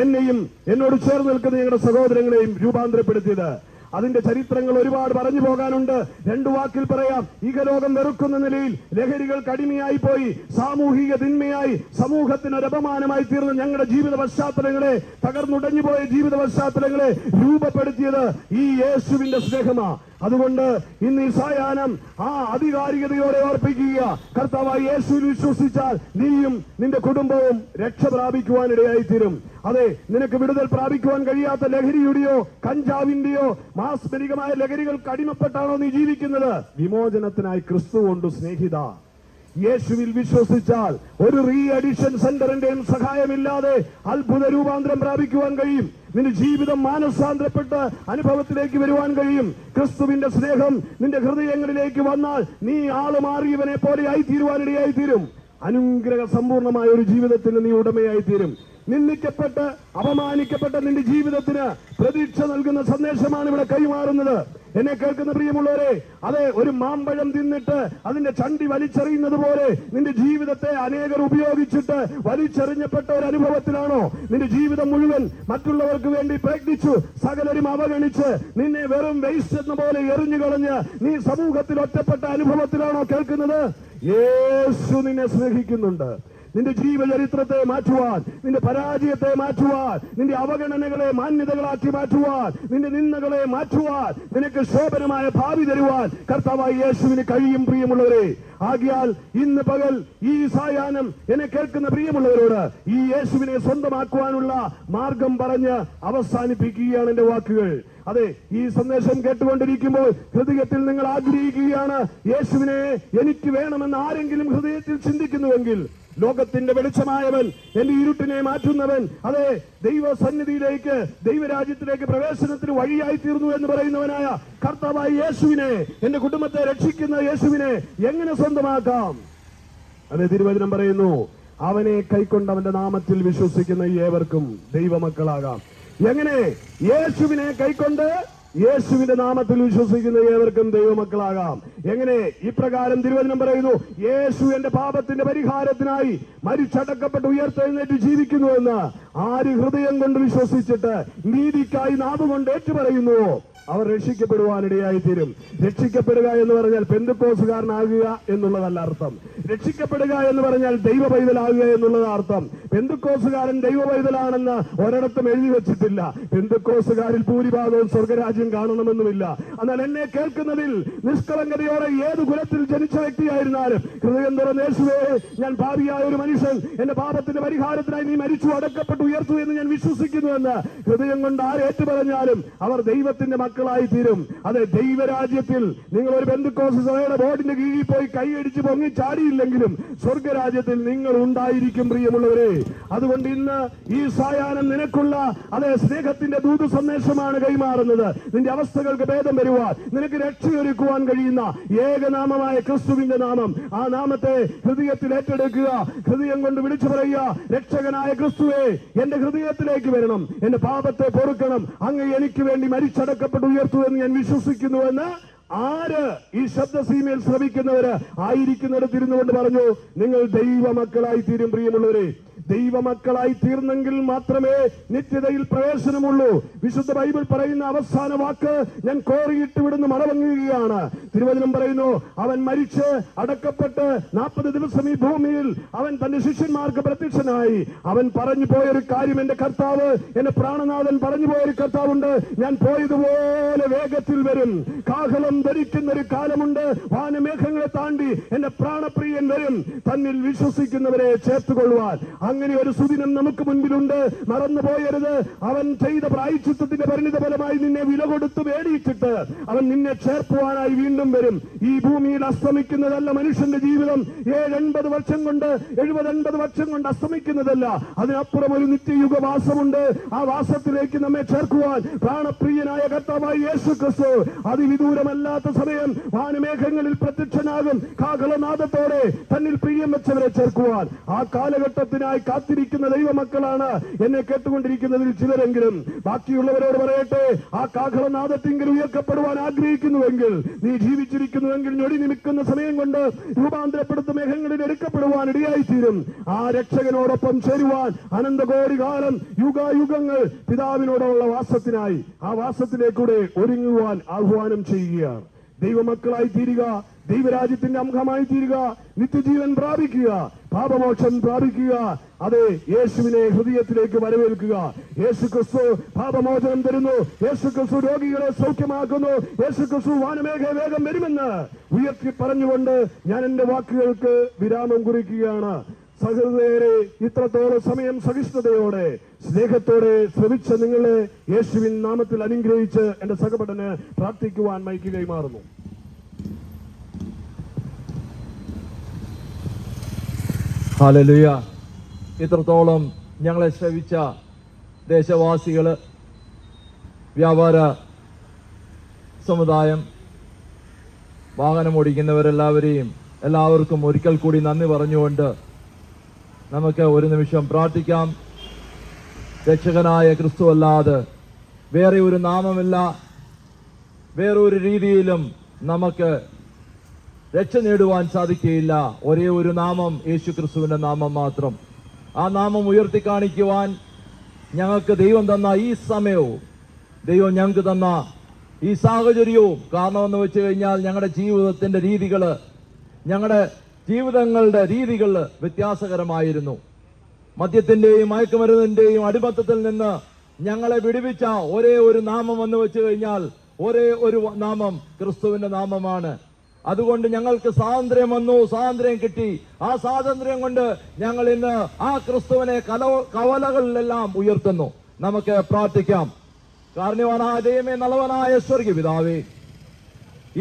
എന്നെയും എന്നോട് ചേർന്ന് നിൽക്കുന്ന ഞങ്ങളുടെ സഹോദരങ്ങളെയും രൂപാന്തരപ്പെടുത്തിയത്. അതിന്റെ ചരിത്രങ്ങൾ ഒരുപാട് പറഞ്ഞു പോകാനുണ്ട്. രണ്ടു വാക്കിൽ പറയാം. ഇഹലോകം വെറുക്കുന്ന നിലയിൽ ലഹരികൾക്ക് അടിമയായി പോയി, സാമൂഹിക തിന്മയായി, സമൂഹത്തിന് ഒരു അപമാനമായി തീർന്ന ഞങ്ങളുടെ ജീവിത പശ്ചാത്തലങ്ങളെ, തകർന്നുടഞ്ഞുപോയ ജീവിത പശ്ചാത്തലങ്ങളെ രൂപപ്പെടുത്തിയത് ഈ യേശുവിന്റെ സ്നേഹമാ. അതുകൊണ്ട് ഇന്ന് ഈ സായാഹ്നം ആധികാരികതയോടെ ഓർപ്പിക്കുക, കർത്താവായ യേശുവിൽ വിശ്വസിച്ചാൽ നീയും നിന്റെ കുടുംബവും രക്ഷ പ്രാപിക്കുവാനിടയായി തീരും. അതെ, നിനക്ക് വിടുതൽ പ്രാപിക്കുവാൻ കഴിയാത്ത ലഹരിയുടെയോ കഞ്ചാവിന്റെയോ മാസ്മരികമായ ലഹരികൾക്ക് അടിമപ്പെട്ടാണോ നീ ജീവിക്കുന്നത്? വിമോചനത്തിനായി ക്രിസ്തു കൊണ്ട് സ്നേഹിത യേശുവിൽ വിശ്വസിച്ചാൽ ഒരു റീ അഡിഷൻ സെന്ററിന്റെയും സഹായമില്ലാതെ അത്ഭുത രൂപാന്തരം പ്രാപിക്കുവാൻ കഴിയും. നിന്റെ ജീവിതം മാനസാന്തരപ്പെട്ട് അനുഭവത്തിലേക്ക് വരുവാൻ കഴിയും. ക്രിസ്തുവിന്റെ സ്നേഹം നിന്റെ ഹൃദയങ്ങളിലേക്ക് വന്നാൽ നീ ആള് മാറിയവനെ പോലെ ആയിത്തീരുവാനിടയായി തീരും. അനുഗ്രഹ സമ്പൂർണമായ ഒരു ജീവിതത്തിന് നീ ഉടമയായി തീരും. നിന്ദിക്കപ്പെട്ട് അപമാനിക്കപ്പെട്ട നിന്റെ ജീവിതത്തിന് പ്രതീക്ഷ നൽകുന്ന സന്ദേശമാണ് ഇവിടെ കൈമാറുന്നത്. എന്നെ കേൾക്കുന്ന പ്രിയമുള്ളവരെ, അതെ, ഒരു മാമ്പഴം തിന്നിട്ട് അതിന്റെ ചണ്ടി വലിച്ചെറിയുന്നത് പോലെ നിന്റെ ജീവിതത്തെ അനേകർ ഉപയോഗിച്ചിട്ട് വലിച്ചെറിഞ്ഞപ്പെട്ട ഒരു അനുഭവത്തിലാണോ? നിന്റെ ജീവിതം മുഴുവൻ മറ്റുള്ളവർക്ക് വേണ്ടി പ്രയത്നിച്ചു സകലരും അവഗണിച്ച് നിന്നെ വെറും വേസ്റ്റ് എന്ന പോലെ എറിഞ്ഞു കളഞ്ഞ് നീ സമൂഹത്തിൽ ഒറ്റപ്പെട്ട അനുഭവത്തിലാണോ കേൾക്കുന്നത്? യേശു നിന്നെ സ്നേഹിക്കുന്നുണ്ട്. നിന്റെ ജീവചരിത്രത്തെ മാറ്റുവാൻ, നിന്റെ പരാജയത്തെ മാറ്റുവാൻ, നിന്റെ അവഗണനകളെ മാന്യതകളാക്കി മാറ്റുവാൻ, നിന്റെ നിന്ദകളെ മാറ്റുവാൻ, നിനക്ക് ശോഭനമായ ഭാവി തരുവാൻ കർത്താവായ യേശുവിന് കഴിയും. പ്രിയമുള്ളവരെ, ആകയാൽ ഇന്ന് പകൽ ഈ സായാഹ്നം എന്നെ കേൾക്കുന്ന പ്രിയമുള്ളവരോട് ഈ യേശുവിനെ സ്വന്തമാക്കുവാനുള്ള മാർഗം പറഞ്ഞ് അവസാനിപ്പിക്കുകയാണ് എന്റെ വാക്കുകൾ. അതെ, ഈ സന്ദേശം കേട്ടുകൊണ്ടിരിക്കുമ്പോൾ ഹൃദയത്തിൽ നിങ്ങൾ ആഗ്രഹിക്കുകയാണ്, യേശുവിനെ എനിക്ക് വേണമെന്ന് ആരെങ്കിലും ഹൃദയത്തിൽ ചിന്തിക്കുന്നുവെങ്കിൽ, ലോകത്തിന്റെ വെളിച്ചമായവൻ, എന്റെ ഇരുട്ടിനെ മാറ്റുന്നവൻ, അതെ, ദൈവസന്നിധിയിലേക്ക്, ദൈവരാജ്യത്തിലേക്ക് പ്രവേശനത്തിന് വഴിയായി തീർന്നു എന്ന് പറയുന്നവനായ കർത്താവായ യേശുവിനെ, എന്റെ കുടുംബത്തെ രക്ഷിക്കുന്ന യേശുവിനെ എങ്ങനെ സ്വന്തമാക്കാം? അതെ, തിരുവചനം പറയുന്നു, അവനെ കൈക്കൊണ്ട് അവന്റെ നാമത്തിൽ വിശ്വസിക്കുന്ന ഏവർക്കും ദൈവമക്കളാകാം. എങ്ങനെ? യേശുവിനെ കൈക്കൊണ്ട് യേശുവിന്റെ നാമത്തിൽ വിശ്വസിക്കുന്ന ഏവർക്കും ദൈവമക്കളാകാം. എങ്ങനെ? ഇപ്രകാരം തിരുവചനം പറയുന്നു, യേശു എന്റെ പാപത്തിന്റെ പരിഹാരത്തിനായി മരിച്ചടക്കപ്പെട്ട് ഉയർത്തെഴുന്നേറ്റ് ജീവിക്കുന്നുവെന്ന് ആര് ഹൃദയം കൊണ്ട് വിശ്വസിച്ചിട്ട് നീതിക്കായി നാവുകൊണ്ട് ഏറ്റുപറയുന്നുവോ അവർ രക്ഷിക്കപ്പെടുവാനിടയായി തീരും. രക്ഷിക്കപ്പെടുക എന്ന് പറഞ്ഞാൽ പെന്തക്കോസുകാരനാകുക എന്നുള്ളതല്ല അർത്ഥം. രക്ഷിക്കപ്പെടുക എന്ന് പറഞ്ഞാൽ ദൈവ പൈതലാകുക എന്നുള്ളത് അർത്ഥം. പെന്തക്കോസുകാരൻ ദൈവ പൈതലാണെന്ന് ഒരിടത്തും എഴുതി വെച്ചിട്ടില്ല. പെന്തക്കോസുകാരിൽ ഭൂരിഭാഗവും സ്വർഗരാജ്യം കാണണമെന്നുമില്ല. എന്നാൽ എന്നെ കേൾക്കുന്നതിൽ നിഷ്കളങ്കതയോടെ ഏത് കുലത്തിൽ ജനിച്ച വ്യക്തിയായിരുന്നാലും ഹൃദയം തുറന്ന് യേശുവേ, ഞാൻ പാപിയായ ഒരു മനുഷ്യൻ, എന്റെ പാപത്തിന്റെ പരിഹാരത്തിനായി നീ മരിച്ചു അടക്കപ്പെട്ടു ഉയർത്തു എന്ന് ഞാൻ വിശ്വസിക്കുന്നുവെന്ന് ഹൃദയം കൊണ്ട് ആരേറ്റു പറഞ്ഞാലും അവർ ദൈവത്തിന്റെ മക്കളായി തീരും. അതെ, ദൈവരാജ്യത്തിൽ നിങ്ങൾ ഒരു പെന്തക്കോസ്ത് സഭയുടെ ബോർഡിന്റെ കീഴിൽ പോയി കൈയടിച്ച് പൊങ്ങി ചാടിയില്ലെങ്കിലും സ്വർഗരാജ്യത്തിൽ നിങ്ങൾ ഉണ്ടായിരിക്കും പ്രിയമുള്ളവരെ. അതുകൊണ്ട് ഇന്ന് ഈ സായാഹ്നം നിനക്കുള്ള അതേ സ്നേഹത്തിന്റെ ദൂത സന്ദേശമാണ് കൈമാറുന്നത്. നിന്റെ അവസ്ഥകൾക്ക് ഭേദം വരുവാൻ, നിനക്ക് രക്ഷയൊരുക്കുവാൻ കഴിയുന്ന ഏകനാമമായ ക്രിസ്തുവിന്റെ നാമം, ആ നാമത്തെ ഹൃദയത്തിൽ ഏറ്റെടുക്കുക. ഹൃദയം കൊണ്ട് വിളിച്ചു പറയുക, രക്ഷകനായ ക്രിസ്തുവേ, എന്റെ ഹൃദയത്തിലേക്ക് വരണം, എന്റെ പാപത്തെ പൊറുക്കണം, അങ്ങ് എനിക്ക് വേണ്ടി മരിച്ചടക്കപ്പെട്ടു ഉയർത്തു എന്ന് ഞാൻ വിശ്വസിക്കുന്നുവെന്ന് ആര് ഈ ശബ്ദസീമയിൽ ശ്രമിക്കുന്നവര് ആയിരിക്കുന്നിടത്ത് ഇരുന്നുകൊണ്ട് പറഞ്ഞു, നിങ്ങൾ ദൈവമക്കളായി തീരും പ്രിയമുള്ളവരെ. ദൈവമക്കളായി തീർന്നെങ്കിൽ മാത്രമേ നിത്യതയിൽ പ്രവേശനമുള്ളൂ. വിശുദ്ധ ബൈബിൾ പറയുന്ന അവസാന വാക്ക് ഞാൻ കോറിയിട്ട് വിടുന്ന് മറവങ്ങുകയാണ്. തിരുവചനം പറയുന്നു, അവൻ മരിച്ച് അടക്കപ്പെട്ട് 40 ദിവസം ഈ ഭൂമിയിൽ അവൻ തന്റെ ശിഷ്യന്മാർക്ക് പ്രത്യക്ഷനായി. അവൻ പറഞ്ഞു പോയൊരു കാര്യം, എന്റെ കർത്താവ്, എന്റെ പ്രാണനാഥൻ പറഞ്ഞു പോയൊരു കർത്താവുണ്ട്, ഞാൻ പോയതുപോലെ വേഗത്തിൽ വരും. കാഹളം ധരിക്കുന്ന ഒരു കാലമുണ്ട്, വാനമേഘങ്ങളെ താണ്ടി എന്റെ പ്രാണപ്രിയൻ വരും, തന്നിൽ വിശ്വസിക്കുന്നവരെ ചേർത്തുകൊള്ളുവാൻ. അങ്ങനെ ഒരു സുദിനം നമുക്ക് മുൻപിലുണ്ട്, മറന്നു പോയരുത്. അവൻ ചെയ്ത പ്രായശ്ചിത്തത്തിന്റെ പരിണിത ഫലമായി നിന്നെ വില കൊടുത്ത് മേടിച്ചിട്ട് അവൻ നിന്നെ ചേർക്കുവാനായി വീണ്ടും വരും. ഈ ഭൂമിയിൽ അസ്തമിക്കുന്നതല്ല മനുഷ്യന്റെ ജീവിതം. 70-80 വർഷം കൊണ്ട് 70-80 വർഷം കൊണ്ട് അസ്തമിക്കുന്നതല്ല. അതിനപ്പുറം ഒരു നിത്യയുഗവാസമുണ്ട്. ആ വാസത്തിലേക്ക് നമ്മെ ചേർക്കുവാൻ പ്രാണപ്രിയനായ കർത്താവായ യേശു ക്രിസ്തു അതിവിദൂരമല്ലാത്ത സമയം വാനമേഘങ്ങളിൽ പ്രത്യക്ഷനാകും. കാഹളനാദത്തോടെ തന്നിൽ പ്രിയം വെച്ചവരെ ചേർക്കുവാൻ ആ കാലഘട്ടത്തിനായി കാത്തിരിക്കുന്ന ദൈവമക്കളാണ് എന്നെ കേട്ടുകൊണ്ടിരിക്കുന്നതിൽ ചിലരെങ്കിലും. ബാക്കിയുള്ളവരോട് പറയട്ടെ, ആ കാഹളനാദത്തിങ്കിൽ ഉയർക്കപ്പെടുവാൻ ആഗ്രഹിക്കുന്നുവെങ്കിൽ, നീ ജീവിച്ചിരിക്കുന്നുവെങ്കിൽ, ഞൊടി നിൽക്കുന്ന സമയം കൊണ്ട് രൂപാന്തരപ്പെടുത്ത മേഘങ്ങളിൽ എടുക്കപ്പെടുവാൻ ഇടയായിത്തീരും. ആ രക്ഷകനോടൊപ്പം ചേരുവാൻ അനന്തകോടി കാലം യുഗായുഗങ്ങൾ പിതാവിനോടുള്ള വാസത്തിനായി ആ വാസത്തിലേക്കൂടെ ഒരുങ്ങുവാൻ ആഹ്വാനം ചെയ്യുകയാണ്. ദൈവമക്കളായി തീരുക, ദൈവരാജ്യത്തിന്റെ അംഗമായി തീരുക, നിത്യജീവൻ പ്രാപിക്കുക, പാപമോക്ഷം പ്രാപിക്കുക. അതെ, യേശുവിനെ ഹൃദയത്തിലേക്ക് വരവേൽക്കുക. യേശു ക്രിസ്തു പാപമോചനം തരുന്നു, യേശു ക്രിസ്തു രോഗികളെ സൗഖ്യമാക്കുന്നു, യേശു ക്രിസ്തു വാനമേഘ വേഗം വരുമെന്ന് ഉയർത്തി പറഞ്ഞുകൊണ്ട് ഞാൻ എന്റെ വാക്കുകൾക്ക് വിരാമം കുറിക്കുകയാണ്. സഹൃദയരെ, ഇത്രത്തോളം സമയം സഹിഷ്ണുതയോടെ സ്നേഹത്തോടെ ശ്രമിച്ച നിങ്ങളെ യേശുവിൻ നാമത്തിൽ അനുഗ്രഹിച്ച് എന്റെ സഹപഠന് പ്രാർത്ഥിക്കുവാൻ മൈക്ക് കൈമാറുന്നു. ഹല്ലേലൂയ. ഇത്രത്തോളം ഞങ്ങളെ ശ്രവിച്ച ദേശവാസികള്, വ്യാപാര സമുദായം, വാഹനം ഓടിക്കുന്നവരെല്ലാവരെയും എല്ലാവർക്കും ഒരിക്കൽ കൂടി നന്ദി പറഞ്ഞുകൊണ്ട് നമുക്ക് ഒരു നിമിഷം പ്രാർത്ഥിക്കാം. രക്ഷകനായ ക്രിസ്തു അല്ലാതെ വേറെ ഒരു നാമമില്ല. വേറൊരു രീതിയിലും നമുക്ക് രക്ഷ നേടുവാൻ സാധിക്കുകയില്ല. ഒരേ ഒരു നാമം, യേശു ക്രിസ്തുവിന്റെ നാമം മാത്രം. ആ നാമം ഉയർത്തി കാണിക്കുവാൻ ഞങ്ങൾക്ക് ദൈവം തന്ന ഈ സമയവും, ദൈവം ഞങ്ങൾക്ക് തന്ന ഈ സാഹചര്യവും കാരണമെന്ന് വെച്ച് കഴിഞ്ഞാൽ ഞങ്ങളുടെ ജീവിതത്തിന്റെ രീതികള്, ഞങ്ങളുടെ ജീവിതങ്ങളുടെ രീതികൾ വ്യത്യാസകരമായിരുന്നു. മദ്യത്തിന്റെയും മയക്കുമരുന്നിന്റെയും അടിമത്തത്തിൽ നിന്ന് ഞങ്ങളെ വിടുവിച്ച ഒരേ ഒരു നാമം എന്ന് വെച്ച് കഴിഞ്ഞാൽ ഒരേ ഒരു നാമം ക്രിസ്തുവിന്റെ നാമമാണ്. അതുകൊണ്ട് ഞങ്ങൾക്ക് സ്വാതന്ത്ര്യം വന്നു, സ്വാതന്ത്ര്യം കിട്ടി. ആ സ്വാതന്ത്ര്യം കൊണ്ട് ഞങ്ങൾ ഇന്ന് ആ ക്രിസ്തുവിനെ കവലകളിലെല്ലാം ഉയർത്തുന്നു. നമുക്ക് പ്രാർത്ഥിക്കാം. കാരുണ്യവാനായ ദൈവമേ, നല്ലവനായ സ്വർഗീയ പിതാവേ,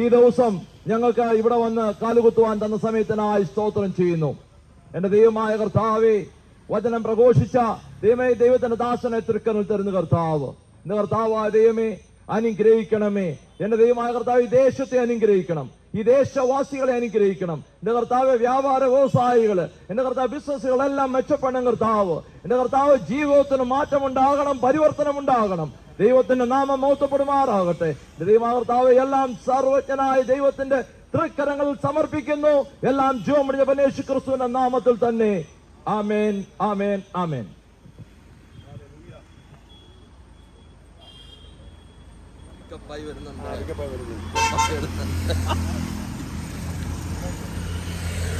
ഈ ദിവസം ഞങ്ങൾക്ക് ഇവിടെ വന്ന് കാലുകുത്തുവാൻ തന്ന സമയത്തിനായി സ്തോത്രം ചെയ്യുന്നു. എന്റെ ദൈവമായ കർത്താവേ, വചനം പ്രഘോഷിച്ച ദൈവത്തിന്റെ ദാസനെ തൃക്കനിൽ തരുന്ന കർത്താവ്, ഇന്ന് കർത്താവായ ദൈവമേ, അനുഗ്രഹിക്കണമേ. എന്റെ ദൈവമായ കർത്താവ് ഈ ദേശത്തെ അനുഗ്രഹിക്കണം, ഈ ദേശവാസികളെ അനുഗ്രഹിക്കണം. എന്റെ കർത്താവ് വ്യാപാര വ്യവസായികള്, എന്റെ കർത്താവ് ബിസിനസ്സുകളെല്ലാം മെച്ചപ്പെടണം കർത്താവ്. എന്റെ കർത്താവ് ജീവിതത്തിന് മാറ്റമുണ്ടാകണം, പരിവർത്തനം ഉണ്ടാകണം. ദൈവത്തിന്റെ നാമം മഹത്വപ്പെടുമാറാകട്ടെ. ദൈവമായ കർത്താവ് എല്ലാം സർവജ്ഞനായ ദൈവത്തിന്റെ തൃക്കരങ്ങളിൽ സമർപ്പിക്കുന്നു. എല്ലാം ജീവമുള്ള യേശു ക്രിസ്തുവിന്റെ നാമത്തിൽ തന്നെ. ആമേൻ, ആമേൻ, ആമേൻ.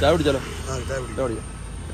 ചായ കുടിച്ചാലോ? ചായ കുടിക്കാം.